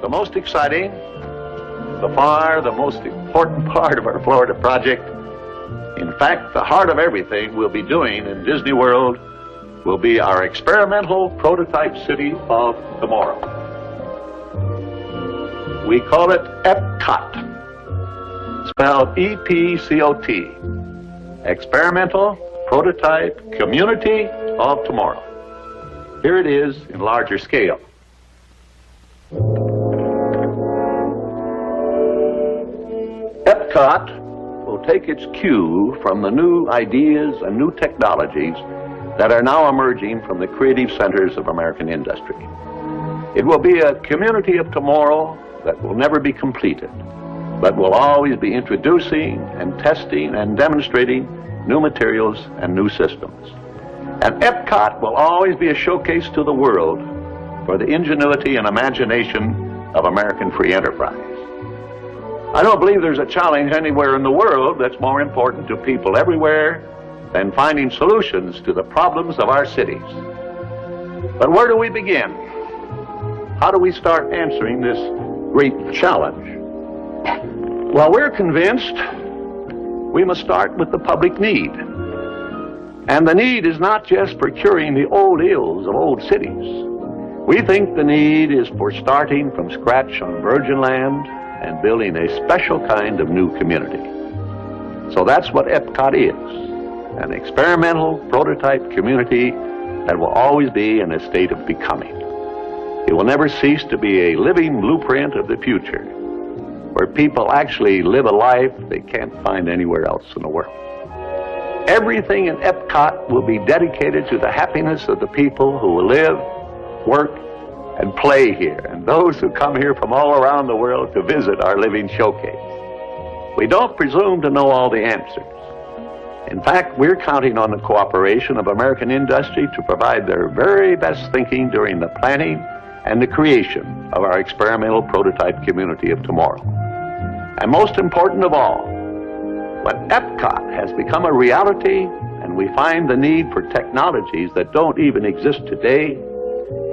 The most exciting, the most important part of our Florida project, in fact, the heart of everything we'll be doing in Disney World will be our experimental prototype city of tomorrow. We call it EPCOT, spelled E-P-C-O-T, Experimental Prototype Community of Tomorrow. Here it is in larger scale. EPCOT will take its cue from the new ideas and new technologies that are now emerging from the creative centers of American industry. It will be a community of tomorrow that will never be completed, but will always be introducing and testing and demonstrating new materials and new systems. And EPCOT will always be a showcase to the world for the ingenuity and imagination of American free enterprise. I don't believe there's a challenge anywhere in the world that's more important to people everywhere than finding solutions to the problems of our cities. But where do we begin? How do we start answering this great challenge? Well, we're convinced we must start with the public need. And the need is not just for curing the old ills of old cities. We think the need is for starting from scratch on virgin land and building a special kind of new community. So that's what EPCOT is, an experimental prototype community that will always be in a state of becoming. It will never cease to be a living blueprint of the future, where people actually live a life they can't find anywhere else in the world. Everything in EPCOT will be dedicated to the happiness of the people who will live, work, and play here, and those who come here from all around the world to visit our living showcase. We don't presume to know all the answers. In fact, we're counting on the cooperation of American industry to provide their very best thinking during the planning and the creation of our experimental prototype community of tomorrow. And most important of all, when EPCOT has become a reality and we find the need for technologies that don't even exist today,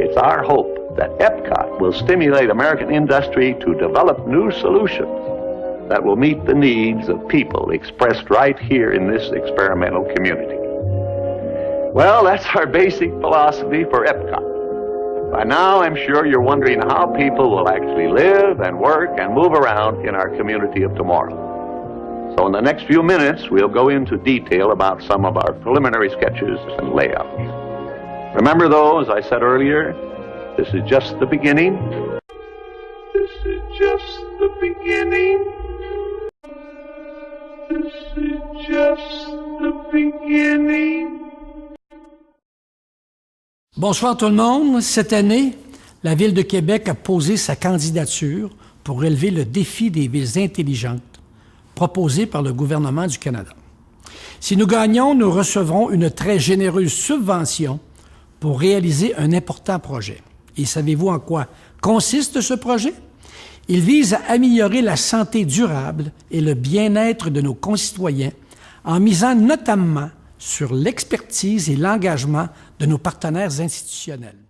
it's our hope that EPCOT will stimulate American industry to develop new solutions that will meet the needs of people expressed right here in this experimental community. Well, that's our basic philosophy for EPCOT. By now, I'm sure you're wondering how people will actually live and work and move around in our community of tomorrow. So in the next few minutes, we'll go into detail about some of our preliminary sketches and layouts. Remember though, as I said earlier, this is just the beginning. This is just the beginning. This is just the beginning. Bonsoir tout le monde. Cette année, la Ville de Québec a posé sa candidature pour relever le défi des villes intelligentes proposé par le gouvernement du Canada. Si nous gagnons, nous recevrons une très généreuse subvention pour réaliser un important projet. Et savez-vous en quoi consiste ce projet? Il vise à améliorer la santé durable et le bien-être de nos concitoyens en misant notamment sur l'expertise et l'engagement de nos partenaires institutionnels.